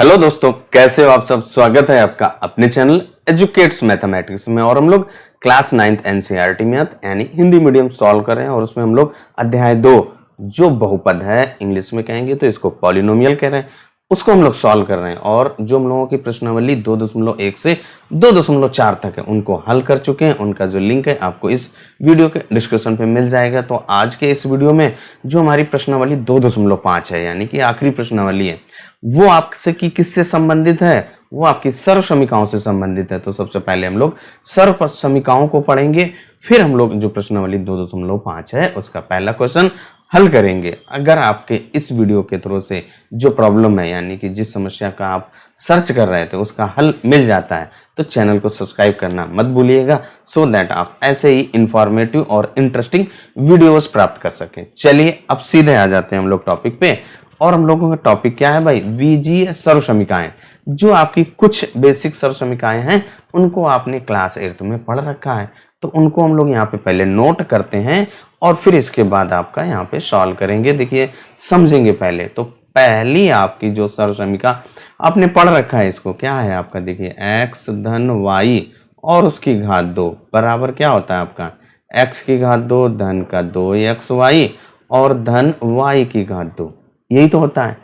Hello दोस्तों, कैसे हो आप सब। स्वागत है आपका अपने चैनल एजुकेट्स मैथमेटिक्स में। और हम लोग क्लास 9th एनसीईआरटी में यानी हिंदी मीडियम सॉल्व कर रहे हैं। और उसमें हम लोग अध्याय 2 जो बहुपद है, इंग्लिश में कहेंगे तो इसको पॉलिनोमियल कह रहे हैं, उसको हम लोग सॉल्व कर रहे हैं। और जो हम लोगों की प्रश्नावली 2.1 से 2.4 तक है उनको हल कर चुके हैं। उनका जो लिंक है आपको इस वीडियो के डिस्क्रिप्शन पे मिल जाएगा। तो आज के इस वीडियो में जो हमारी प्रश्नावली 2.5 है यानी कि आखिरी प्रश्नावली है, वो आपसे की किससे संबंधित है, वो आपकी सर्व समीकरणों से संबंधित है। तो सबसे पहले हम लोग सर्व समीकरणों को पढ़ेंगे, फिर हम लोग जो प्रश्नावली 2.5 है उसका पहला क्वेश्चन हल करेंगे। अगर आपके इस वीडियो के थ्रू से जो प्रॉब्लम है यानी कि जिस समस्या का आप सर्च कर रहे थे उसका हल मिल जाता है तो चैनल को सब्सक्राइब करना मत भूलिएगा, सो दैट आप ऐसे ही इंफॉर्मेटिव और इंटरेस्टिंग वीडियोस प्राप्त कर सकें। चलिए अब सीधे आ जाते हैं हम लोग टॉपिक पे। और हम लोगों का टॉपिक क्या है भाई, बीजीय सर्व समीकरण। जो आपकी कुछ बेसिक सर्व समीकरण हैं उनको आपने क्लास 8 में पढ़ रखा है, तो उनको हम लोग यहाँ पे पहले नोट करते हैं और फिर इसके बाद आपका यहाँ पे सॉल्व करेंगे। देखिए समझेंगे पहले। तो पहली आपकी जो सर्व समीकरण आपने पढ़ रखा है, इसको क्या है आपका, देखिए x धन y और उसकी घात 2 बराबर क्या होता है आपका, x की घात 2 धन का 2xy और धन y की घात 2, यही तो होता है।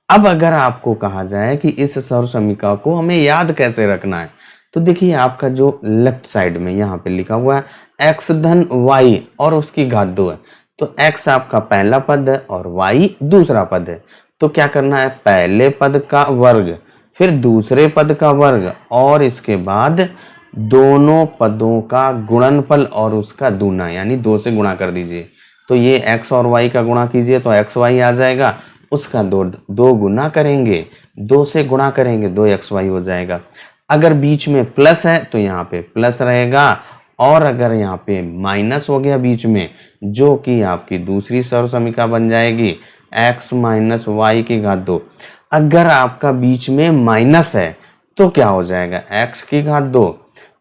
अब अगर आपको कहा जाए कि इस सर्व समीकरण को हमें याद कैसे रखना है, तो देखिए आपका जो लेफ्ट साइड में यहाँ पे लिखा हुआ है x धन y और उसकी घात 2 है, तो x आपका पहला पद है और y दूसरा पद है। तो क्या करना है, पहले पद का वर्ग फिर दूसरे पद का वर्ग और इसके बाद दोनों पदों का गुणनफल और उसका दूना यानी 2 से गुणा कर दीजिए। तो ये x और y का गुणा कीजिए तो xy आ जाएगा, उसका दो गुना करेंगे, 2 से गुणा करेंगे 2xy हो जाएगा। अगर बीच में प्लस है तो यहाँ पे प्लस रहेगा, और अगर यहाँ पे माइनस हो गया बीच में, जो कि आपकी दूसरी सर्व समीकरण बन जाएगी x माइनस वाई की घात 2। अगर आपका बीच में माइनस है तो क्या हो जाएगा, x की घात 2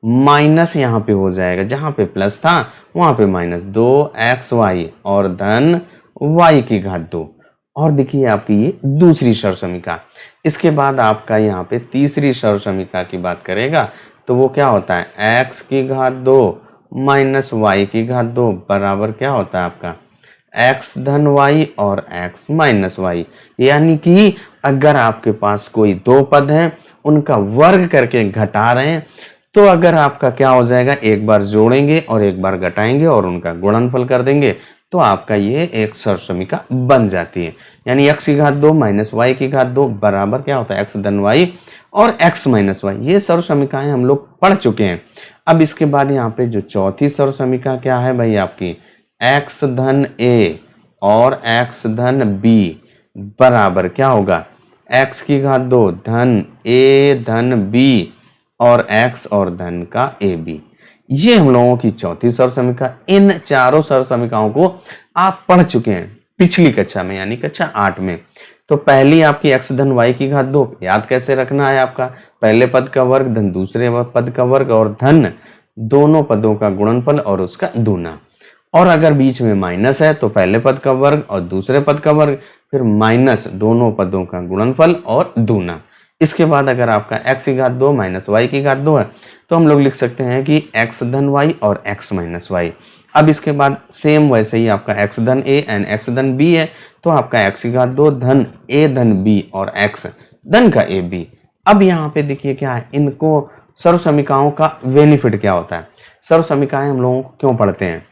माइनस यहाँ पे हो जाएगा, जहाँ पे प्लस था वहाँ पे माइनस 2xy और धन y की घात 2। और देखिए आपकी ये दूसरी सर्व समीकरण। इसके बाद आपका यहाँ पे तीसरी सर्व समीकरण की बात करेगा तो वो क्या होता है, x की घात 2 माइनस वाई की घात 2 बराबर क्या होता है आपका, x धन y और x माइनस वाई। यानी कि अगर आपके पास कोई दो पद हैं उनका वर्ग करके घटा रहे हैं, तो अगर आपका क्या हो जाएगा, एक बार जोड़ेंगे और एक बार घटाएंगे और उनका गुणनफल कर देंगे तो आपका ये एक सर्व समीकरण बन जाती है। यानी x की घात 2 माइनस वाई की घात 2 बराबर क्या होता है, x धन y और x माइनस वाई। ये सर्व समीकरण हम लोग पढ़ चुके हैं। अब इसके बाद यहाँ पे जो चौथी सर्व समीकरण क्या है भाई आपकी, x धन a और x धन b बराबर क्या होगा, x की घात 2 धन a धन b और x और धन का ab। ये हम लोगों की चौथी सर्व समीकरण। इन चारों सर्व समीकरणों को आप पढ़ चुके हैं पिछली कक्षा में यानी कक्षा 8 में। तो पहली आपकी x धन y की घात 2 याद कैसे रखना है, आपका पहले पद का वर्ग धन दूसरे पद का वर्ग और धन दोनों पदों का गुणनफल और उसका दूना। और अगर बीच में माइनस है तो पहले पद का वर्ग और दूसरे पद का वर्ग फिर माइनस दोनों पदों का गुणनफल और दूना। इसके बाद अगर आपका x की घात 2 माइनस y की घात 2 है तो हम लोग लिख सकते हैं कि x धन y और x माइनस y। अब इसके बाद सेम वैसे ही आपका x धन a एंड x धन b है, तो आपका x की घात 2 धन a धन b और x धन का ab। अब यहाँ पे देखिए क्या है, इनको सर्व समीकरणों का बेनिफिट क्या होता है। सर्व समीकरण हम लोगों को क्यों पढ़ते हैं,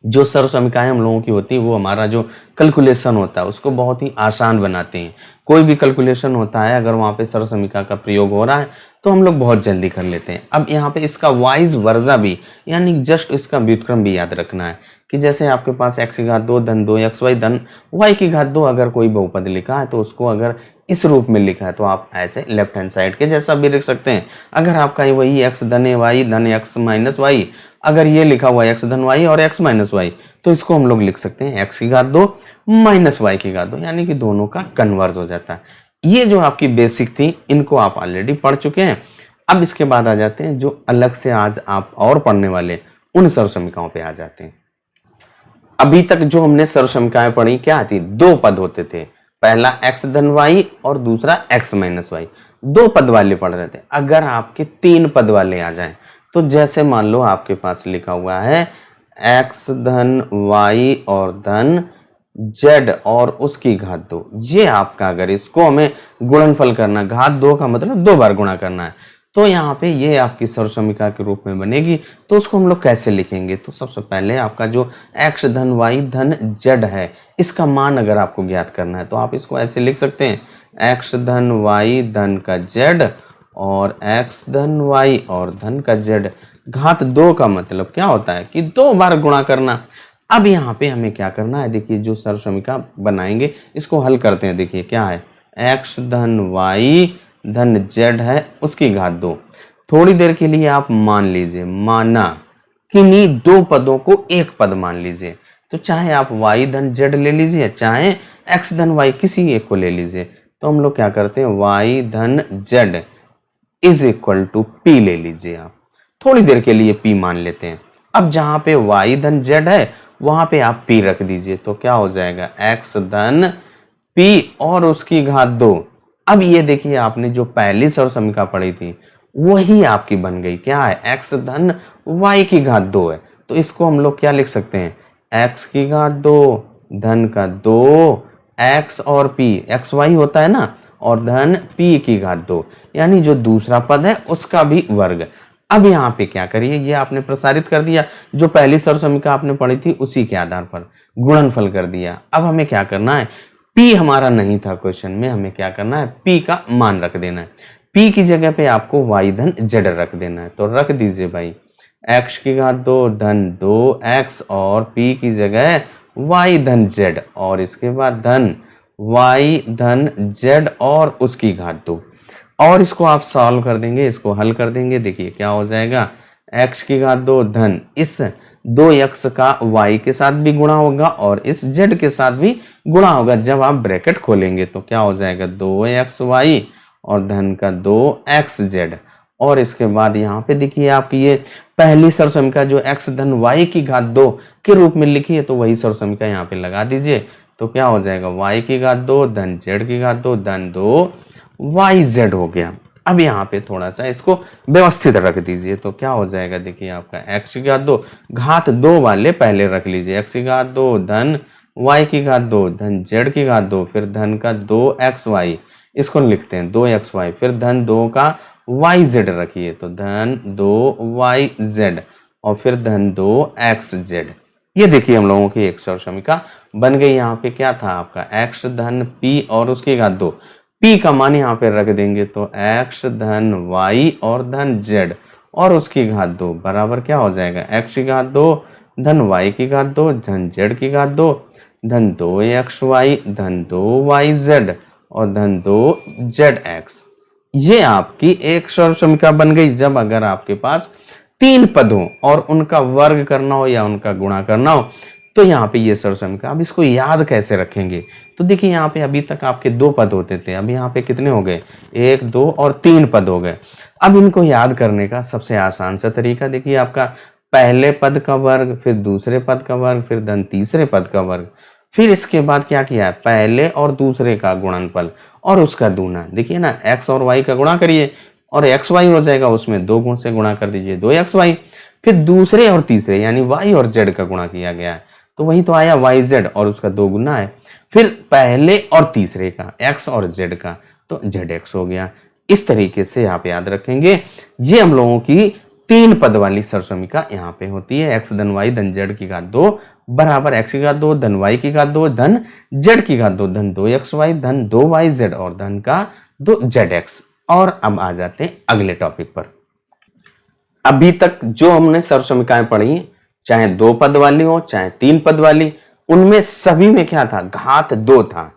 जो सर्व समीकरण हम लोगों की होती है वो हमारा जो कैलकुलेशन होता है उसको बहुत ही आसान बनाते हैं। कोई भी कैलकुलेशन होता है अगर वहाँ पे सर्व समीकरण का प्रयोग हो रहा है तो हम लोग बहुत जल्दी कर लेते हैं। अब यहाँ पे इसका वाइज वर्जा भी यानी जस्ट इसका व्युत्क्रम भी याद रखना है कि जैसे आपके पास x की घात 2 धन 2xy धन y की घात 2 अगर कोई बहुपद लिखा है तो उसको अगर इस रूप में लिखा है तो आप ऐसे लेफ्ट हैंड साइड के जैसा भी लिख सकते हैं। अगर आपका वही x धन y धन x माइनस y, अगर ये लिखा हुआ है x धन y और x माइनस y तो इसको हम लोग लिख सकते हैं x की घात 2 माइनस y की घात 2, यानी कि दोनों का कन्वर्ज हो जाता है। ये जो आपकी बेसिक थी इनको आप ऑलरेडी पढ़ चुके हैं। अब इसके बाद आ जाते हैं जो अलग से आज आप और पढ़ने वाले उन सर्व समीकरणों पे आ जाते हैं। अभी तक जो हमने सर्व समीकरण पढ़ी क्या थी, दो पद होते थे, पहला x धन y और दूसरा x माइनस वाई, दो पद वाले पढ़ रहे थे। अगर आपके तीन पद वाले आ जाएं, तो जैसे मान लो आपके पास लिखा हुआ है x धन y और धन z और उसकी घात दो। ये आपका, अगर इसको हमें गुणनफल करना, घात दो का मतलब दो बार गुणा करना है, तो यहाँ पे ये आपकी सर्वसमीका के रूप में बनेगी। तो उसको हम लोग कैसे लिखेंगे? तो सबसे पहले आपका जो x धन y धन z है, इसका मान अगर आपको ज्ञात करना है तो आप इसको ऐसे लिख सकते हैं, x धन y धन का z और x धन y और धन का z। घात दो का मतलब क्या होता है कि दो बार गुणा करना। अब यहाँ पे हमें क्या करना है, देखिए जो सर्वसमीका बनाएंगे इसको हल करते हैं। देखिए क्या है, x धन y धन z है उसकी घात दो। थोड़ी देर के लिए आप मान लीजिए, माना किन्हीं दो पदों को एक पद मान लीजिए। तो चाहे आप y धन z ले लीजिए, चाहे x धन y, किसी एक को ले लीजिए। तो हम लोग क्या करते हैं, y धन z is equal to p ले लीजिए। आप थोड़ी देर के लिए p मान लेते हैं। अब जहां पे y धन z है वहां पे आप p रख दीजिए, तो क्या हो जाएगा, x धन p और उसकी घात दो। अब ये देखिए आपने जो पहली सर्वसमीका पढ़ी थी वही आपकी बन गई। क्या है, x धन y की घात दो है। तो इसको हम लोग क्या लिख सकते हैं, x की घात दो धन का दो x और p, x y होता है ना, और धन p की घात दो, यानी जो दूसरा पद है उसका भी वर्ग। अब यहाँ पे क्या करिए, ये आपने प्रसारित कर दिया, जो पहली सर्वसमीका आपने पढ़ी थी उसी के आधार पर गुणनफल कर दिया। अब हमें क्या करना है, p हमारा नहीं था क्वेश्चन में, हमें क्या करना है, p का मान रख देना है। p की जगह पे आपको y धन z रख देना है। तो रख दीजिए भाई, x की घात दो धन दो x और p की जगह y धन z और इसके बाद धन y धन z और उसकी घात दो। और इसको आप सॉल्व कर देंगे, इसको हल कर देंगे। देखिए क्या हो जाएगा, x की घात दो धन इस 2x का y के साथ भी गुणा होगा और इस z के साथ भी गुणा होगा। जब आप ब्रैकेट खोलेंगे तो क्या हो जाएगा, 2xy और धन का 2xz। और इसके बाद यहाँ पे देखिए आपकी ये पहली सर्वसमीका जो x धन y की घात दो के रूप में लिखी है, तो वही सर्वसमीका यहाँ पे लगा दीजिए। तो क्या हो जाएगा, y की घात दो धन z की घात दो धन 2yz हो गया। अब यहाँ पे थोड़ा सा इसको व्यवस्थित रख दीजिए। तो क्या हो जाएगा, देखिए आपका x की घात दो, घात दो वाले पहले रख लीजिए, x की घात दो धन y की घात दो धन z की घात दो, फिर धन का 2xy, इसको लिखते हैं 2xy, फिर धन 2 का yz रखिए, तो धन 2yz और फिर धन 2xz। ये देखिए हम लोगों की एक सर्वसमीका बन गई। यहाँ पे क्या था आपका, x धन p और उसकी घात दो, p का मान यहाँ पे रख देंगे, तो x धन y और धन z और उसकी घात दो बराबर क्या हो जाएगा, x की घात दो धन y की घात दो धन z की घात दो धन 2xy धन 2yz और धन 2zx। ये आपकी एक सर्वसमीका बन गई। जब अगर आपके पास तीन पद हो और उनका वर्ग करना हो या उनका गुणा करना हो, तो यहाँ पे ये सर्वसमीका। अब इसको याद कैसे रखेंगे, तो देखिए यहाँ पे अभी तक आपके दो पद होते थे, अब यहाँ पे कितने हो गए, 1 2 और 3 पद हो गए। अब इनको याद करने का सबसे आसान सा तरीका, देखिए आपका पहले पद का वर्ग, फिर दूसरे पद का वर्ग, फिर धन तीसरे पद का वर्ग, फिर इसके बाद क्या किया है, पहले और दूसरे का गुणनफल और उसका दूना। देखिए ना, x और y का गुणा करिए और xy हो जाएगा, उसमें दो गुण से गुणा कर दीजिए 2xy। फिर दूसरे और तीसरे यानी y और z का गुणा किया गया है, तो वही तो आया yz और उसका दो गुना है। फिर पहले और तीसरे का x और z का, तो zx हो गया। इस तरीके से आप याद रखेंगे। ये हम लोगों की तीन पद वाली सर्वसमीका यहाँ पे होती है, x धन y धन z की घात दो बराबर x की घात दो धन y की घात दो धन z की घात दो धन 2xy धन 2yz और धन का 2zx। और अब आ जाते हैं अगले टॉपिक पर। अभी तक जो हमने सर्वसमीकाएं पढ़ी, चाहे दो पद वाली हो चाहे तीन पद वाली, उनमें सभी में क्या था, घात दो था।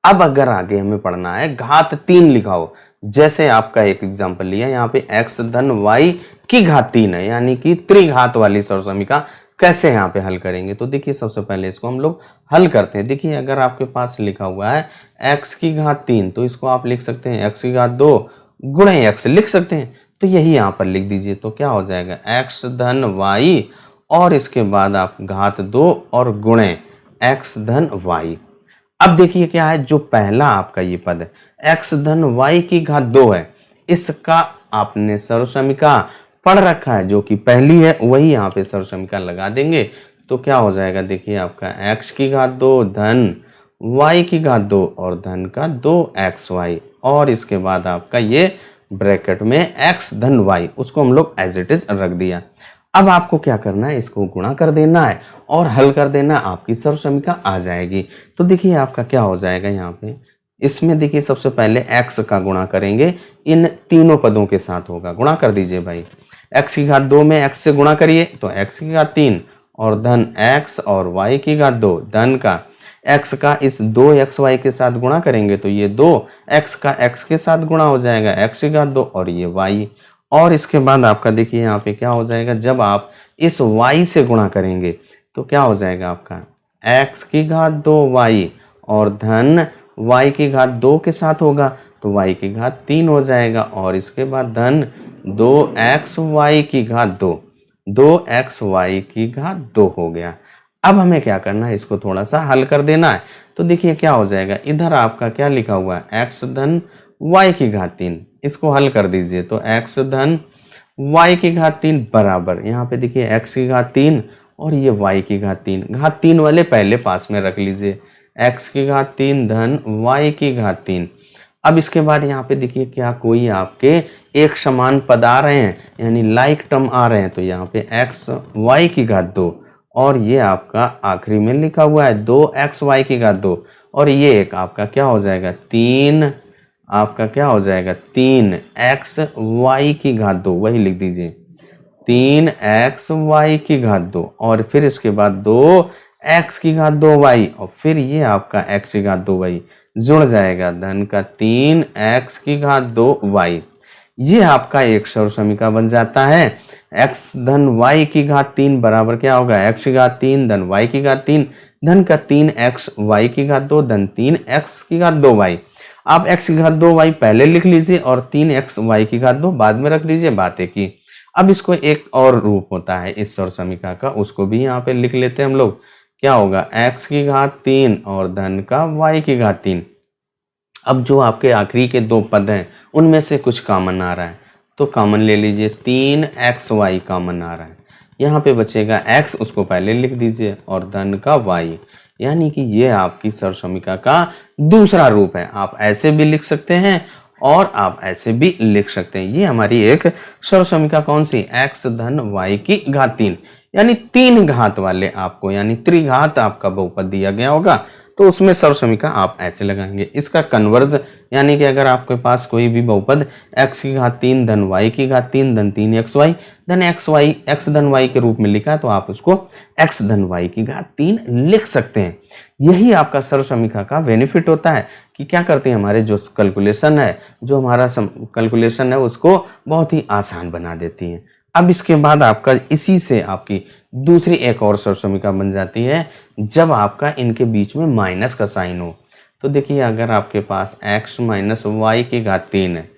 अब अगर आगे हमें पढ़ना है घात तीन लिखा हो, जैसे आपका एक एग्जांपल लिया यहाँ पे x धन y की घात तीन है, यानी कि त्रिघात वाली सर्वसमीका कैसे यहाँ पे हल करेंगे। तो देखिए सबसे पहले इसको हम लोग हल करते हैं। देखिए अगर आपके पास लिखा हुआ है x की घात तीन, तो इसको आप लिख सकते हैं x की घात दो गुणे x लिख सकते हैं, तो यही यहाँ पर लिख दीजिए। तो क्या हो जाएगा, x धन y और इसके बाद आप घात दो और गुणे x धन y। अब देखिए क्या है, जो पहला आपका ये पद है x धन y की घात 2 है, इसका आपने सर्वसमीका पढ़ रखा है, जो कि पहली है वही यहाँ पे सर्वसमीका लगा देंगे। तो क्या हो जाएगा, देखिए आपका x की घात 2 धन y की घात 2 और धन का 2xy, और इसके बाद आपका ये ब्रैकेट में x धन y, उसको हम लोग एज इट इज रख दिया। अब आपको क्या करना है, इसको गुणा कर देना है और हल कर देना, आपकी सर्वसमीका आ जाएगी। तो देखिए आपका क्या हो जाएगा यहाँ पे, इसमें देखिए सबसे पहले x का गुणा करेंगे, इन तीनों पदों के साथ होगा, गुणा कर दीजिए भाई। x की घात 2 में x से गुणा करिए तो x की घात 3 और धन x और y की घात 2, धन का x का इस 2xy के साथ गुणा करेंगे तो ये 2x का x के साथ गुणा हो जाएगा, x की घात 2 और ये y। और इसके बाद आपका देखिए यहाँ पे क्या हो जाएगा, जब आप इस y से गुणा करेंगे तो क्या हो जाएगा आपका x की घात 2y और धन y की घात 2 के साथ होगा तो y की घात 3 हो जाएगा, और इसके बाद धन 2xy की घात 2, 2xy की घात 2 हो गया। अब हमें क्या करना है, इसको थोड़ा सा हल कर देना है। तो देखिए क्या हो जाएगा, इधर आपका क्या लिखा हुआ है x धन y की घात 3, इसको हल कर दीजिए तो x धन y की घात 3 बराबर, यहाँ पे देखिए x की घात 3 और ये y की घात 3, घात 3 वाले पहले पास में रख लीजिए, x की घात 3 धन y की घात 3। अब इसके बाद यहाँ पे देखिए क्या कोई आपके एक समान पद आ रहे हैं, यानी लाइक टर्म आ रहे हैं, तो यहाँ पे x y की घात 2 और ये आपका आखिरी में लिखा हुआ है 2xy की घात 2, और ये एक आपका क्या हो जाएगा 3, आपका क्या हो जाएगा 3xy की घात 2, वही लिख दीजिए 3xy की घात 2, और फिर इसके बाद 2x की घात 2y और फिर ये आपका x की घात 2y जुड़ जाएगा, धन का 3x की घात 2y। ये आपका एक सर्वसमीका बन जाता है। x धन y की घात 3 बराबर क्या होगा, x की घात 3 धन y की घात 3, धन का 3x y की घात 2 धन 3x की घात 2y। आप x की घात 2y पहले लिख लीजिए और 3x y की घात 2 बाद में रख दीजिए, बातें की। अब इसको एक और रूप होता है इस सर्वसमीका का, उसको भी यहाँ पे लिख लेते हैं हम लोग। क्या होगा, x की घात 3 और धन का y की घात 3। अब जो आपके आखिरी के दो पद हैं उनमें से कुछ कॉमन आ रहा है, तो कॉमन ले लीजिए, 3xy कॉमन आ रहा है, यहाँ पे बचेगा x, उसको पहले लिख दीजिए और धन का y, यानी कि ये आपकी सर्वसमीका का दूसरा रूप है। आप ऐसे भी लिख सकते हैं और आप ऐसे भी लिख सकते हैं। ये हमारी एक सर्वसमीका कौन सी, x धन y की घात 3, यानी 3 घात वाले आपको, यानी त्रिघात आपका बहुपद दिया गया होगा, तो उसमें सर्वसमीका आप ऐसे लगाएंगे। इसका कन्वर्ज, यानी कि अगर आपके पास कोई भी बहुपद x की घात 3 धन y की घात 3 धन 3xy धन x धन y के रूप में लिखा है, तो आप उसको x धन y की घात 3 लिख सकते हैं। यही आपका सर्वसमीका का बेनिफिट होता है कि क्या करते हैं, हमारे जो कैलकुलेशन है, जो हमारा कैलकुलेशन है, उसको बहुत ही आसान बना देती है। अब इसके बाद आपका इसी से आपकी दूसरी एक और सर्वसमीका बन जाती है, जब आपका इनके बीच में माइनस का साइन हो। तो देखिए अगर आपके पास x माइनस वाई की घात 3 है,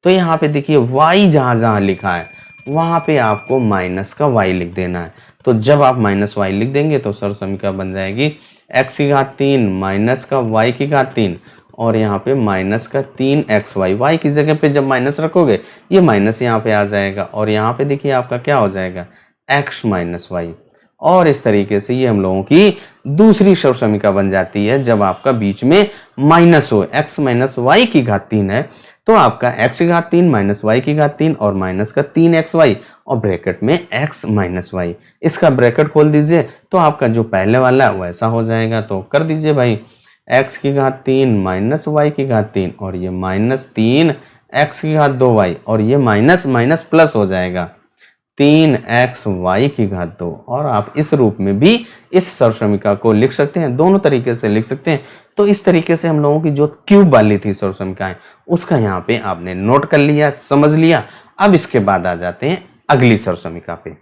तो यहाँ पे देखिए y जहाँ जहाँ लिखा है वहाँ पे आपको माइनस का y लिख देना है। तो जब आप माइनस y लिख देंगे तो सर्वसमीका बन जाएगी x की घात 3 माइनस का y की घात 3 और यहाँ पे माइनस का 3xy, y की जगह पे जब माइनस रखोगे ये माइनस यहाँ पे आ जाएगा, और यहाँ पे देखिए आपका क्या हो जाएगा x माइनस वाई। और इस तरीके से ये हम लोगों की दूसरी सर्वसमीका बन जाती है, जब आपका बीच में माइनस हो, x माइनस वाई की घात 3 है तो आपका x की घात 3 माइनस वाई की घात 3 और माइनस का 3xy और ब्रैकेट में x माइनस वाई, इसका ब्रैकेट खोल दीजिए तो आपका जो पहले वाला है वैसा हो जाएगा। तो कर दीजिए भाई, x की घात 3 माइनस वाई की घात 3 और ये माइनस 3x की घात 2y और ये माइनस माइनस प्लस हो जाएगा 3xy की घात 2। और आप इस रूप में भी इस सर्वसमीका को लिख सकते हैं, दोनों तरीके से लिख सकते हैं। तो इस तरीके से हम लोगों की जो क्यूब वाली थी सर्वसमीकाएं, उसका यहाँ पे आपने नोट कर लिया, समझ लिया। अब इसके बाद आ जाते हैं अगली सर्वसमीका पे।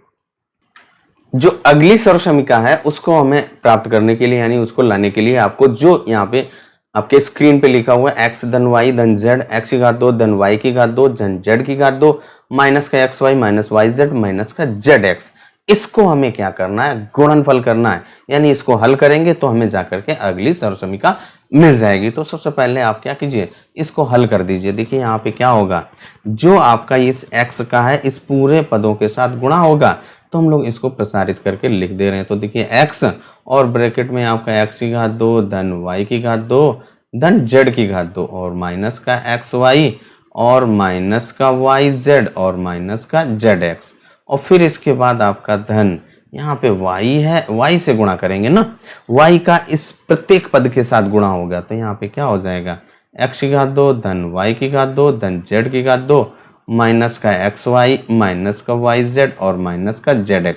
जो अगली सर्वसमीका है उसको हमें प्राप्त करने के लिए, यानी उसको लाने के लिए आपको जो यहाँ पे आपके स्क्रीन पे लिखा हुआ है x धन y धन z, x की घात 2 धन y की घात 2 धन z की घात 2 माइनस का xy माइनस yz माइनस का zx, इसको हमें क्या करना है, गुणनफल करना है, यानी इसको हल करेंगे तो हमें जाकर के अगली सर्वसमीका मिल जाएगी। तो सबसे पहले आप क्या कीजिए, इसको हल कर दीजिए। देखिए यहाँ पे क्या होगा, जो आपका इस x का है इस पूरे पदों के साथ गुणा होगा, तो हम लोग इसको प्रसारित करके लिख दे रहे हैं। तो देखिए x और ब्रैकेट में आपका x की घात 2 धन y की घात 2 धन z की घात 2 और माइनस का xy और माइनस का yz और माइनस का zx, और फिर इसके बाद आपका धन यहाँ पे y है, y से गुणा करेंगे ना, y का इस प्रत्येक पद के साथ गुणा होगा। तो यहाँ पे क्या हो जाएगा, x की घात 2 धन y की घात 2 धन z की घात 2 माइनस का xy माइनस का yz और माइनस का zx,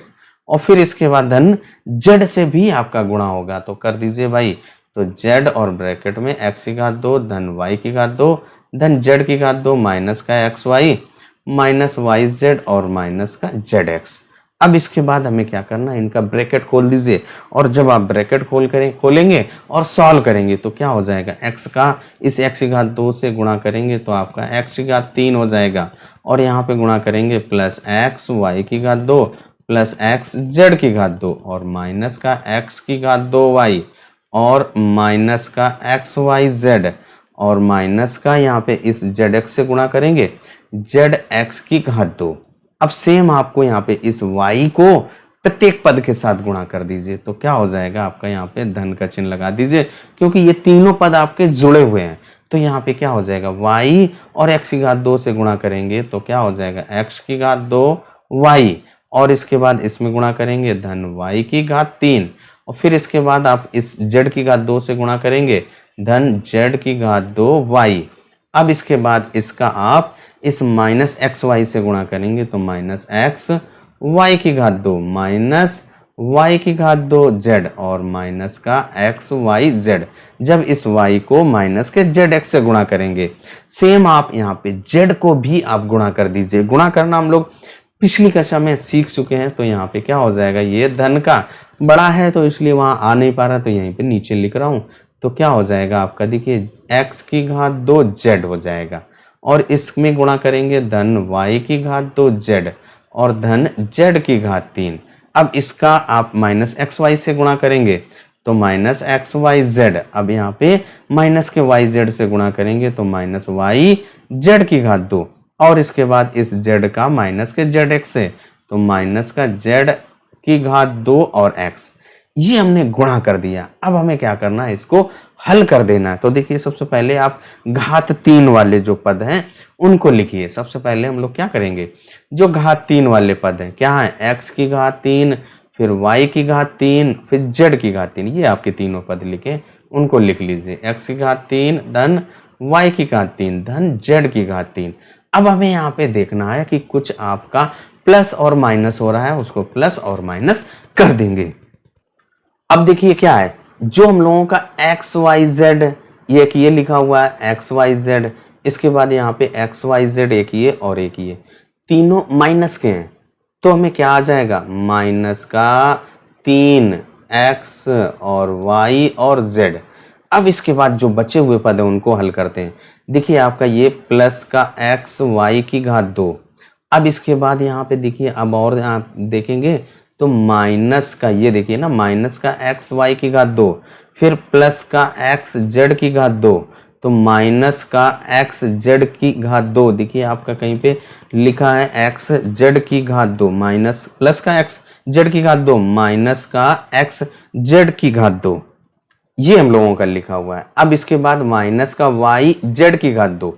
और फिर इसके बाद धन z से भी आपका गुणा होगा। तो कर दीजिए भाई, तो z और ब्रैकेट में x की घात 2 धन y की घात 2 धन z की घात 2 माइनस का xy माइनस yz और माइनस का zx। अब इसके बाद हमें क्या करना है, इनका ब्रैकेट खोल दीजिए, और जब आप ब्रैकेट खोलेंगे और सॉल्व करेंगे तो क्या हो जाएगा, x का इस x की घात 2 से गुणा करेंगे तो आपका x की घात 3 हो जाएगा, और यहाँ पे गुणा करेंगे प्लस x y की घात 2 प्लस x z की घात 2 और माइनस का x की घात 2y और माइनस का xyz और माइनस का यहाँ पे इस zx से गुणा करेंगे zx की घात 2। अब सेम आपको यहाँ पे इस y को प्रत्येक पद के साथ गुणा कर दीजिए। तो क्या हो जाएगा आपका, यहाँ पे धन का चिन्ह लगा दीजिए, क्योंकि ये तीनों पद आपके जुड़े हुए हैं। तो यहाँ पे क्या हो जाएगा, y और x की घात 2 से गुणा करेंगे तो क्या हो जाएगा, x की घात 2 y, और इसके बाद इसमें गुणा करेंगे धन y की घात 3, और फिर इसके बाद आप इस z की घात 2 से गुणा करेंगे धन z की घात 2 y। अब इसके बाद इसका आप इस माइनस एक्स वाई से गुणा करेंगे तो माइनस एक्स वाई की घात 2 माइनस वाई की घात 2 जेड और माइनस का एक्स वाई जेड। जब इस वाई को माइनस के जेड एक्स से गुणा करेंगे, सेम आप यहाँ पे जेड को भी आप गुणा कर दीजिए। गुणा करना हम लोग पिछली कक्षा में सीख चुके हैं। तो यहाँ पे क्या हो जाएगा, ये धन का बड़ा है तो इसलिए वहां आ नहीं पा रहा, तो यहीं पे नीचे लिख रहा हूं। तो क्या हो जाएगा आपका, देखिए x की घात 2 z हो जाएगा, और इसमें गुणा करेंगे धन y की घात 2 z और धन z की घात 3। अब इसका आप माइनस एक्स वाई से गुणा करेंगे तो माइनस एक्स वाई जेड। अब यहाँ पे माइनस के वाई जेड से गुणा करेंगे तो माइनस वाई जेड की घात 2, और इसके बाद इस z का माइनस के जेड एक्स से तो माइनस का z की घात 2 और x। ये हमने गुणा कर दिया। अब हमें क्या करना है, इसको हल कर देना है। तो देखिए सबसे पहले आप घात 3 वाले जो पद हैं उनको लिखिए। सबसे पहले हम लोग क्या करेंगे, जो घात 3 वाले पद हैं क्या है, x की घात 3 फिर y की घात 3 फिर z की घात 3, ये आपके तीनों पद लिखे, उनको लिख लीजिए। x की घात 3 धन y की घात 3 धन z की घात 3। अब हमें यहाँ पे देखना है कि कुछ आपका प्लस और माइनस हो रहा है, उसको प्लस और माइनस कर देंगे। अब देखिए क्या है, जो हम लोगों का एक्स वाई जेड एक ये लिखा हुआ है एक्स वाई जेड, इसके बाद यहाँ पे एक्स वाई जेड एक ये और एक ये, तीनों माइनस के हैं। तो हमें क्या आ जाएगा, माइनस का 3 एक्स और वाई और जेड। अब इसके बाद जो बचे हुए पद हैं उनको हल करते हैं। देखिए आपका ये प्लस का एक्स वाई की घात 2। अब इसके बाद यहाँ पे देखिए, अब और आप देखेंगे तो माइनस का ये देखिए ना, माइनस का एक्स वाई की घात 2 फिर प्लस का एक्स जेड की घात 2, तो माइनस का एक्स जेड की घात 2। देखिए आपका कहीं पे लिखा है एक्स जेड की घात 2 माइनस प्लस का एक्स जेड की घात 2 माइनस का एक्स जेड की घात 2, ये हम लोगों का लिखा हुआ है। अब इसके बाद माइनस का वाई जेड की घात 2,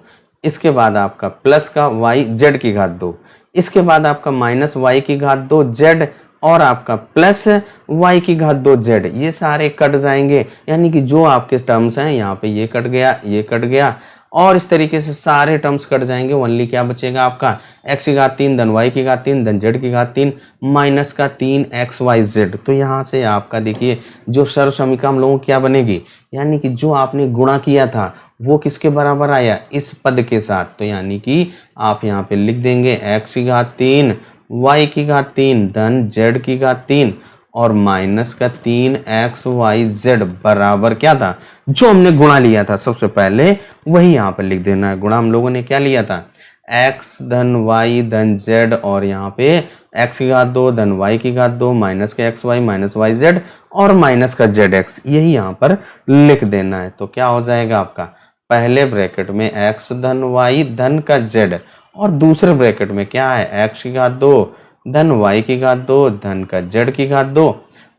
इसके बाद आपका प्लस का वाई जेड की घात 2, इसके बाद आपका माइनस वाई की घात 2 जेड और आपका प्लस y की घात 2 z। ये सारे कट जाएंगे, यानी कि जो आपके टर्म्स हैं यहाँ पे ये कट गया, ये कट गया, और इस तरीके से सारे टर्म्स कट जाएंगे। ओनली क्या बचेगा आपका, x की घात 3 धन y की घात 3 धन z की घात 3 माइनस का 3 xyz। तो यहाँ से आपका देखिए जो सर्व समीकरण हम लोगों की क्या बनेगी, यानी कि जो आपने गुणा किया था वो किसके बराबर आया, इस पद के साथ। तो यानी कि आप यहाँ पे लिख देंगे x की घात 3 y की घात 3 धन z की घात 3 और माइनस का 3 xyz बराबर क्या था, जो हमने गुणा लिया था सबसे पहले वही यहाँ पर लिख देना है। गुणा हम लोगों ने क्या लिया था, एक्स धन वाई धन जेड और यहाँ पे एक्स की घात 2 धन वाई की घात 2 माइनस के x y minus y z और माइनस का जेड एक्स, यही यहाँ पर लिख देना है। तो क्या हो जाएगा आपका, पहले ब्रैकेट में एक्स धन वाई धन का जेड और दूसरे ब्रैकेट में क्या है, एक्स की घात 2 धन वाई की घात 2 धन का जेड की घात 2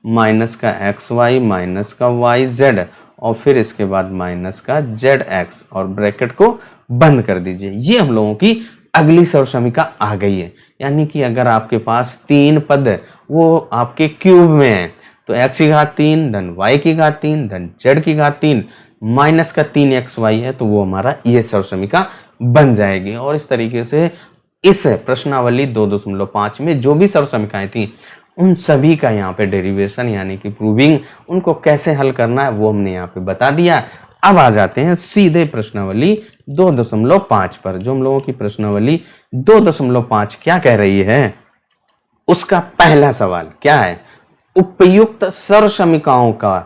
माइनस का एक्स वाई माइनस का वाई जेड और फिर इसके बाद माइनस का जेड एक्स और ब्रैकेट को बंद कर दीजिए। ये हम लोगों की अगली सर्वसमीका आ गई है। यानी कि अगर आपके पास 3 पद वो आपके क्यूब में है तो एक्स की घात 3 धन वाई की घात 3 धन जेड की घात 3 माइनस का 3 XY है, तो वो हमारा ये सर्वसमीका बन जाएगी। और इस तरीके से इस प्रश्नावली 2.5 में जो भी सर्वसमीकाएं थी उन सभी का यहाँ पे डेरिवेशन यानी कि प्रूविंग, उनको कैसे हल करना है वो हमने यहाँ पे बता दिया। अब आ जाते हैं सीधे प्रश्नावली 2.5 पर। जो हम लोगों की प्रश्नावली 2.5 क्या कह रही है, उसका पहला सवाल क्या है, उपयुक्त सर्वसमीकाओं का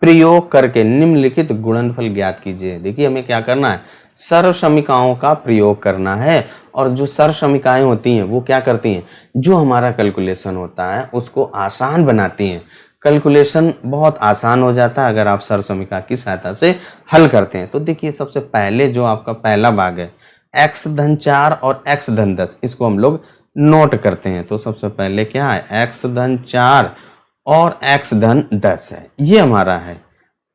प्रयोग करके निम्नलिखित गुणनफल ज्ञात कीजिए। देखिए हमें क्या करना है, सर्वसमीकाओं का प्रयोग करना है। और जो सर्वसमीकाएं होती हैं वो क्या करती हैं, जो हमारा कैलकुलेशन होता है उसको आसान बनाती हैं। कैलकुलेशन बहुत आसान हो जाता है अगर आप सर्वसमीका की सहायता से हल करते हैं। तो देखिए सबसे पहले जो आपका पहला भाग है x धन 4 और x धन 10, इसको हम लोग नोट करते हैं। तो सबसे पहले क्या है, x धन 4 और x धन 10 है, ये हमारा है।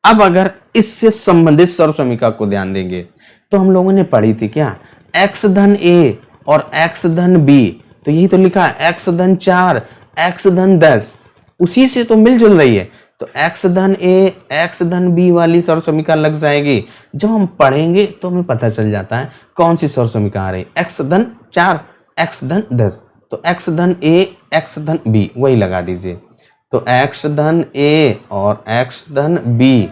अब अगर इससे संबंधित सर्वसमीका को ध्यान देंगे तो हम लोगों ने पढ़ी थी क्या, x धन a और x धन b, तो यही तो लिखा है x धन 4 x धन 10, उसी से तो मिलजुल रही है। तो x धन a x धन b वाली सर्वसमीका लग जाएगी। जब हम पढ़ेंगे तो हमें पता चल जाता है कौन सी सर्वसमीका आ रही है, x धन 4 x धन 10, तो x धन a x धन b वही लगा दीजिए। तो x धन a और x धन b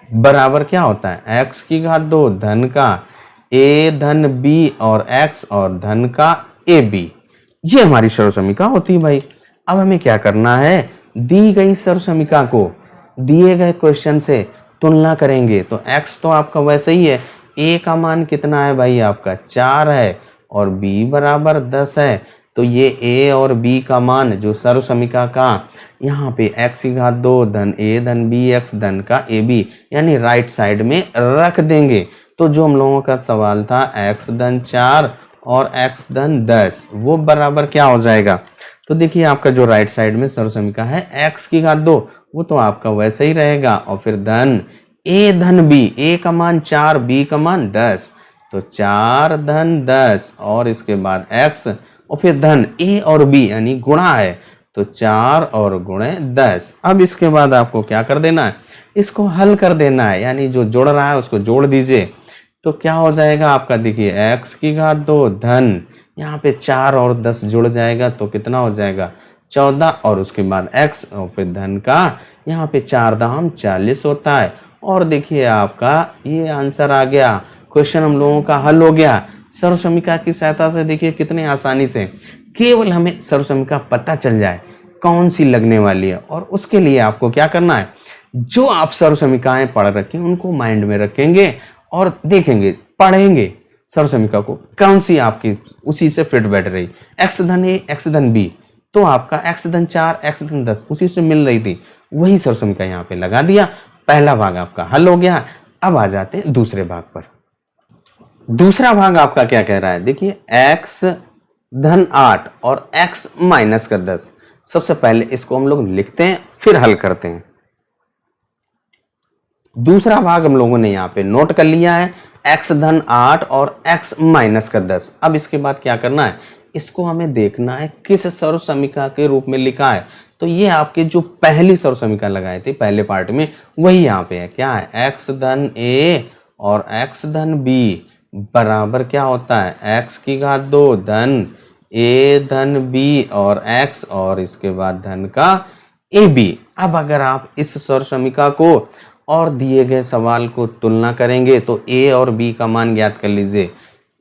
बराबर क्या होता है, x की घात 2 धन का a धन b और x और धन का ab, ये हमारी सर्वसमीका होती है भाई। अब हमें क्या करना है, दी गई सर्वसमीका को दिए गए क्वेश्चन से तुलना करेंगे। तो x तो आपका वैसे ही है, a का मान कितना है भाई, आपका 4 है और b बराबर 10 है। तो ये a और b का मान जो सर्वसमीका का यहाँ पे x की घात 2 धन a धन b x धन का ab यानी राइट साइड में रख देंगे। तो जो हम लोगों का सवाल था x धन 4 और x धन 10 वो बराबर क्या हो जाएगा। तो देखिए आपका जो राइट साइड में सर्वसमीका है x की घात 2 वो तो आपका वैसे ही रहेगा और फिर धन a धन b, a का मान 4 b का मान 10, तो 4 धन 10 और इसके बाद x और फिर धन a और b यानी गुणा है, तो 4 और गुणे 10। अब इसके बाद आपको क्या कर देना है, इसको हल कर देना है, यानी जो जोड़ रहा है उसको जोड़ दीजिए। तो क्या हो जाएगा आपका, देखिए x की घात 2 धन यहाँ पे 4 और 10 जुड़ जाएगा तो कितना हो जाएगा 14 और उसके बाद x और फिर धन का यहाँ पे 4 दाम 40 होता है। और देखिए आपका ये आंसर आ गया, क्वेश्चन हम लोगों का हल हो गया सर्वसमीका की सहायता से। देखिए कितने आसानी से, केवल हमें सर्वसमीका पता चल जाए कौन सी लगने वाली है। और उसके लिए आपको क्या करना है, जो आप सर्वसमीकाएं पढ़ रखे हैं उनको माइंड में रखेंगे और देखेंगे पढ़ेंगे सर्वसमीका को कौन सी आपकी उसी से फिट बैठ रही, x धन a x धन b, तो आपका x धन 4 x धन 10 उसी से मिल रही थी, वही सर्वसमीका यहाँ पे लगा दिया। पहला भाग आपका हल हो गया। अब आ जाते हैं दूसरे भाग पर। दूसरा भाग आपका क्या कह रहा है, देखिए x धन 8 और x माइनस का 10। सबसे पहले इसको हम लोग लिखते हैं फिर हल करते हैं। दूसरा भाग हम लोगों ने यहाँ पे नोट कर लिया है, x धन 8 और x माइनस का 10। अब इसके बाद क्या करना है, इसको हमें देखना है किस सर्वसमीका के रूप में लिखा है। तो ये आपके जो पहली सर्वसमीका लगाए थे पहले पार्ट में वही यहाँ पे है, क्या है x धन a और x धन b बराबर क्या होता है, x की घात 2 धन a धन b और x और इसके बाद धन का ab। अब अगर आप इस सर्वसमीका को और दिए गए सवाल को तुलना करेंगे तो a और b का मान ज्ञात कर लीजिए।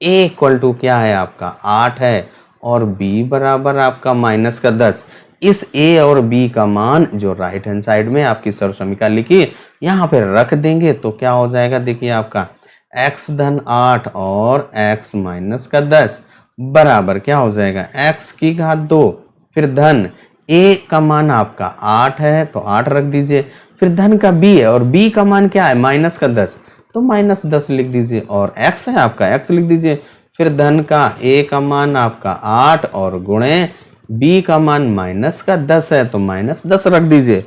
a इक्वल टू क्या है आपका 8 है और b बराबर आपका माइनस का 10। इस a और b का मान जो राइट हैंड साइड में आपकी सर्वसमीका लिखी यहाँ पे रख देंगे तो क्या हो जाएगा, देखिए आपका x धन 8 और x माइनस का 10 बराबर क्या हो जाएगा x की घात 2, फिर धन a का मान आपका 8 है तो 8 रख दीजिए, फिर धन का b है और b का मान क्या है माइनस का 10 तो माइनस 10 लिख दीजिए, और x है आपका x लिख दीजिए, फिर धन का a का मान आपका 8 और गुणे b का मान माइनस का 10 है तो माइनस 10 रख दीजिए।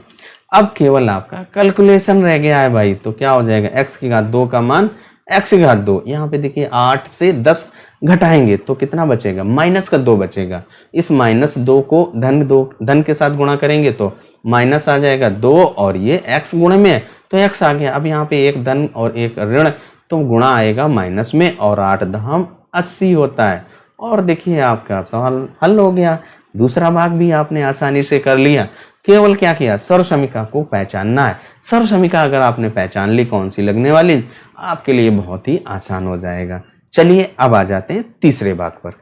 अब केवल आपका कैलकुलेशन रह गया है भाई, तो क्या हो जाएगा x की घात 2 का मान x की घात 2, यहाँ पे देखिए 8 से 10 घटाएंगे तो कितना बचेगा माइनस का 2 बचेगा। इस माइनस 2 को धन के साथ गुणा करेंगे तो माइनस आ जाएगा 2 और ये x गुणे में है तो x आ गया। अब यहाँ पे एक धन और एक ऋण तो गुणा आएगा माइनस में, और 8 दहम 80 होता है। और देखिए आपका सवाल हल हो गया। दूसरा भाग भी आपने आसानी से कर लिया, केवल क्या किया सर्वसमीका को पहचानना है। सर्वसमीका अगर आपने पहचान ली कौन सी लगने वाली, आपके लिए बहुत ही आसान हो जाएगा। चलिए अब आ जाते हैं तीसरे भाग पर।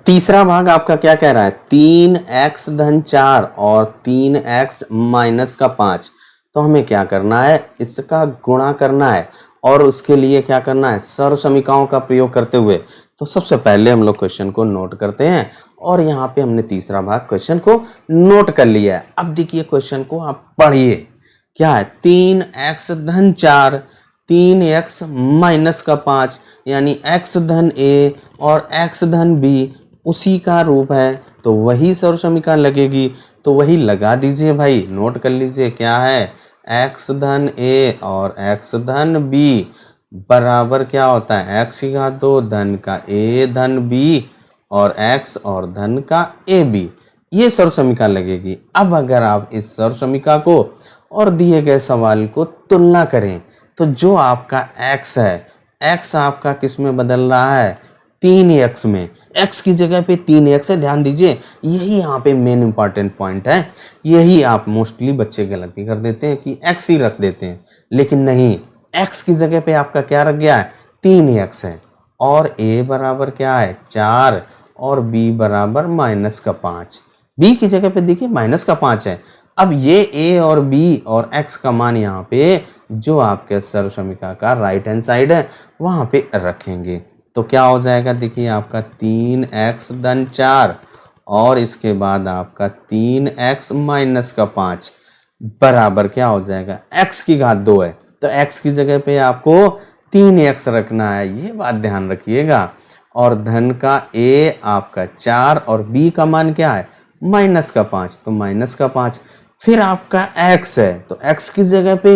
तीसरा भाग आपका क्या कह रहा है, 3x धन 4 और 3x माइनस का 5, तो हमें क्या करना है इसका गुणा करना है, और उसके लिए क्या करना है सर्वसमीकाओं का प्रयोग करते हुए। तो सबसे पहले हम लोग क्वेश्चन को नोट करते हैं, और यहाँ पे हमने तीसरा भाग क्वेश्चन को नोट कर लिया है। अब देखिए क्वेश्चन को आप पढ़िए, क्या है 3x धन 4 3x माइनस का 5 यानी x धन a और x धन b उसी का रूप है, तो वही सर्वसमीका लगेगी, तो वही लगा दीजिए भाई, नोट कर लीजिए क्या है x धन a और x धन b बराबर क्या होता है x की घात 2 धन का a धन b और x और धन का ए बी, ये सर्वसमीका लगेगी। अब अगर आप इस सर्वसमीका को और दिए गए सवाल को तुलना करें तो जो आपका x है, x आपका किस में बदल रहा है 3x में, x की जगह पे 3x है, ध्यान दीजिए यही यहाँ पे मेन इंपॉर्टेंट पॉइंट है। यही आप मोस्टली बच्चे गलती कर देते हैं कि x ही रख देते हैं, लेकिन नहीं, x की जगह पे आपका क्या रख गया है 3x है, और a बराबर क्या है 4 और b बराबर माइनस का 5, b की जगह पे देखिए माइनस का 5 है। अब ये a और b और x का मान यहाँ पे जो आपके सर्वसमीका का राइट हैंड साइड है वहाँ पे रखेंगे, तो क्या हो जाएगा देखिए आपका 3x धन 4 और इसके बाद आपका 3x माइनस का 5 बराबर क्या हो जाएगा x की घात 2 है, तो x की जगह पे आपको 3x रखना है, ये बात ध्यान रखिएगा। और धन का a आपका 4 और b का मान क्या है माइनस का 5, तो माइनस का 5, फिर आपका x है तो x की जगह पे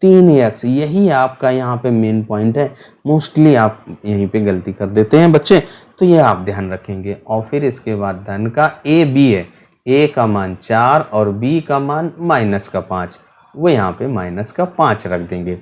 3x, यही आपका यहाँ पे मेन पॉइंट है। मोस्टली आप यहीं पे गलती कर देते हैं बच्चे, तो ये आप ध्यान रखेंगे। और फिर इसके बाद धन का a b है, a का मान 4 और b का मान माइनस का 5, वो यहाँ पे माइनस का 5 रख देंगे।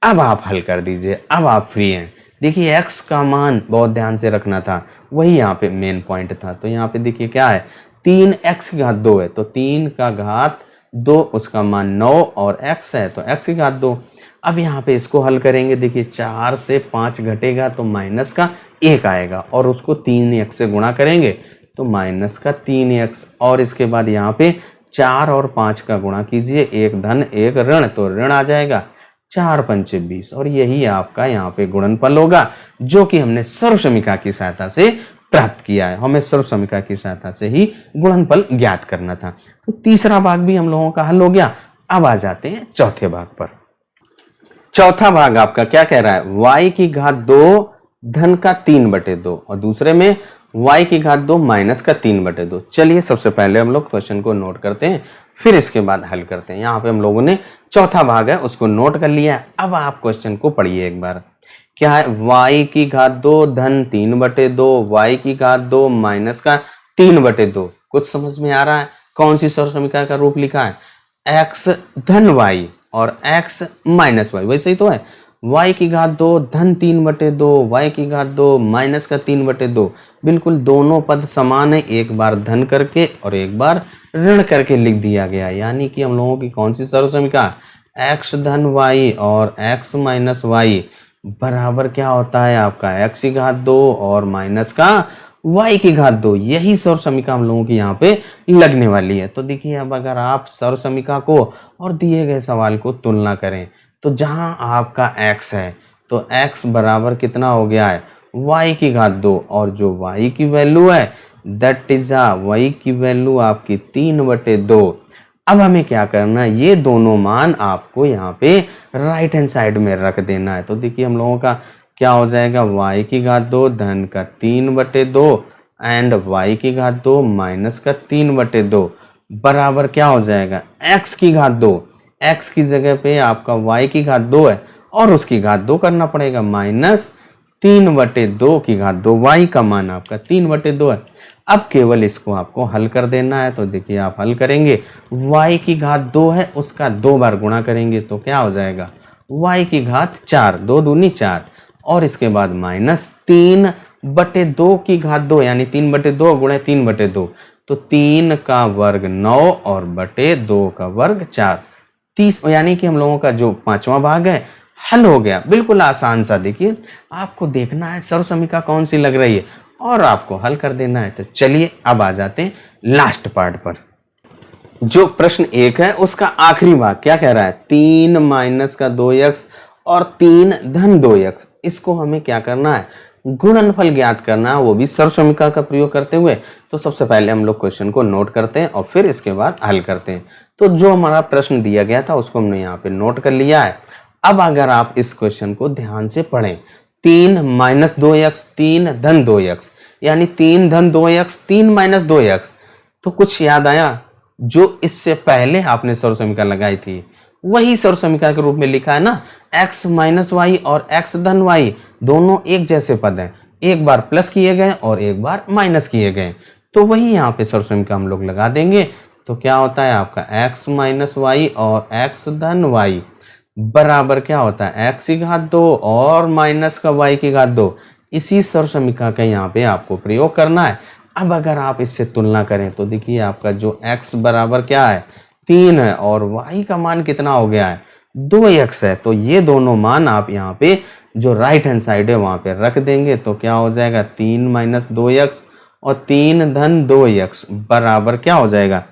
अब आप हल कर दीजिए, अब आप फ्री हैं। देखिए x का मान बहुत ध्यान से रखना था, वही यहाँ पे मेन पॉइंट था। तो यहाँ पे देखिए क्या है 3x की घात 2 है, तो 3 का घात 2 उसका मान 9 और x है तो x की घात 2। अब यहाँ पे इसको हल करेंगे, देखिए 4 से 5 घटेगा तो माइनस का 1 आएगा, और उसको 3x से गुणा करेंगे तो माइनस का 3x, और इसके बाद यहाँ पे 4 और 5 का गुणा कीजिए, एक धन एक ऋण, तो ऋण आ जाएगा 4 पंचे 20, और यही आपका यहाँ पे गुणनफल होगा जो कि हमने सर्वसमीका की सहायता से प्राप्त किया है। हमें सर्वसमीका की सहायता से ही गुणनफल ज्ञात करना था। तो तीसरा भाग भी हम लोगों का हल हो गया। अब आ जाते हैं चौथे भाग पर। चौथा भाग आपका क्या कह रहा है y की घात 2 धन का 3/2 और दूसरे में y की घात 2 माइनस का 3/2। चलिए सबसे पहले हम लोग क्वेश्चन को नोट करते हैं, फिर इसके बाद हल करते हैं। यहाँ पे हम लोगों ने चौथा भाग है उसको नोट कर लिया है। अब आप क्वेश्चन को पढ़िए एक बार, क्या है y की घात 2 धन 3/2 y की घात 2 माइनस का 3/2। कुछ समझ में आ रहा है कौन सी सर्वसमीका का रूप लिखा है x धन y और x माइनस y, वैसे ही तो है y की घात 2 धन 3/2 y की घात 2 माइनस का 3/2। बिल्कुल दोनों पद समान है, एक बार धन करके और एक बार ऋण करके लिख दिया गया, यानी कि हम लोगों की कौन सी सर्वसमीका x धन y और x माइनस y बराबर क्या होता है आपका x की घात 2 और माइनस का y की घात 2। यही सर्वसमीका हम लोगों की यहाँ पे लगने वाली है। तो देखिए अब अगर आप सर्वसमीका को और दिए गए सवाल को तुलना करें तो जहां आपका x है तो x बराबर कितना हो गया है y की घात 2 और जो y की वैल्यू है दैट इज y की वैल्यू आपकी 3/2। अब हमें क्या करना है, ये दोनों मान आपको यहाँ पे राइट हैंड साइड में रख देना है। तो देखिए हम लोगों का क्या हो जाएगा, y की घात 2 धन का 3/2 एंड y की घात 2 माइनस का 3/2 बराबर क्या हो जाएगा, x की घात 2। x की जगह पे आपका y की घात 2 है और उसकी घात 2 करना पड़ेगा, माइनस 3/2 की घात 2। y का मान आपका 3/2 है। अब केवल इसको आपको हल कर देना है। तो देखिए आप हल करेंगे, y की घात 2 है उसका 2 बार गुणा करेंगे तो क्या हो जाएगा, y की घात 4, 2 दूनी 4 और इसके बाद माइनस 3/2 की घात 2 यानी 3/2 गुणे 3/2 तो 3 का वर्ग 9 और बटे 2 का वर्ग 4, 30 यानी कि हम लोगों का जो पांचवा भाग है हल हो गया। बिल्कुल आसान सा। देखिए आपको देखना है सर्वसमीका कौन सी लग रही है और आपको हल कर देना है। तो चलिए अब आ जाते हैं लास्ट पार्ट पर। जो प्रश्न 1 है उसका आखिरी भाग क्या कह रहा है, 3 माइनस का 2x और 3 धन 2x, इसको हमें क्या करना है, गुणनफल ज्ञात करना है, वो भी सर्वसमीका का प्रयोग करते हुए। तो सबसे पहले हम लोग क्वेश्चन को नोट करते हैं और फिर इसके बाद हल करते हैं। तो जो हमारा प्रश्न दिया गया था उसको हमने यहाँ पे नोट कर लिया है। अब अगर आप इस क्वेश्चन को ध्यान से पढ़ें, 3 माइनस 2x 3 धन 2x यानी 3 धन 2x 3 माइनस 2x, तो कुछ याद आया, जो इससे पहले आपने सर्वसमीका लगाई थी वही सर्वसमीका के रूप में लिखा है ना, x माइनस वाई और x धन वाई दोनों एक जैसे पद हैं, एक बार प्लस किए गए और एक बार माइनस किए गए, तो वही यहाँ पे सर्वसमीका हम लोग लगा देंगे। तो क्या होता है आपका x माइनस वाई और x धन वाई बराबर क्या होता है, x की घात 2 और माइनस का y की घात 2। इसी सर्वसमीका का यहाँ पे आपको प्रयोग करना है। अब अगर आप इससे तुलना करें तो देखिए आपका जो x बराबर क्या है 3 है और y का मान कितना हो गया है 2x है। तो ये दोनों मान आप यहाँ पे जो राइट हैंड साइड है वहां पे रख देंगे तो क्या हो जाएगा, 3 माइनस 2x और 3 धन 2x बराबर क्या हो जाएगा,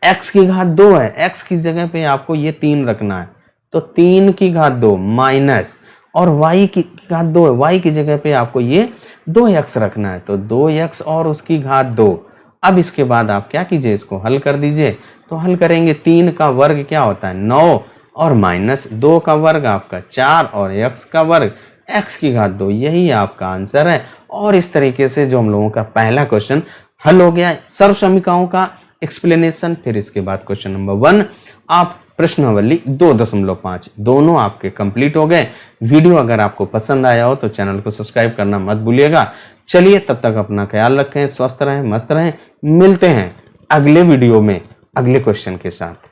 x की घात 2 है, x की जगह पे आपको ये 3 रखना है तो 3 की घात 2 माइनस और y की घात 2 है, y की जगह पे आपको ये 2x रखना है तो 2x और उसकी घात 2। अब इसके बाद आप क्या कीजिए, इसको हल कर दीजिए। तो हल करेंगे, 3 का वर्ग क्या होता है 9 और माइनस 2 का वर्ग आपका 4 और x का वर्ग x की घात 2, यही आपका आंसर है। और इस तरीके से जो हम लोगों का पहला क्वेश्चन हल हो गया, सर्वसमीकाओं का एक्सप्लेनेशन। फिर इसके बाद क्वेश्चन नंबर 1 आप प्रश्नावली 2.5 दोनों आपके कंप्लीट हो गए। वीडियो अगर आपको पसंद आया हो तो चैनल को सब्सक्राइब करना मत भूलिएगा। चलिए तब तक अपना ख्याल रखें, स्वस्थ रहें, मस्त रहें। मिलते हैं अगले वीडियो में अगले क्वेश्चन के साथ।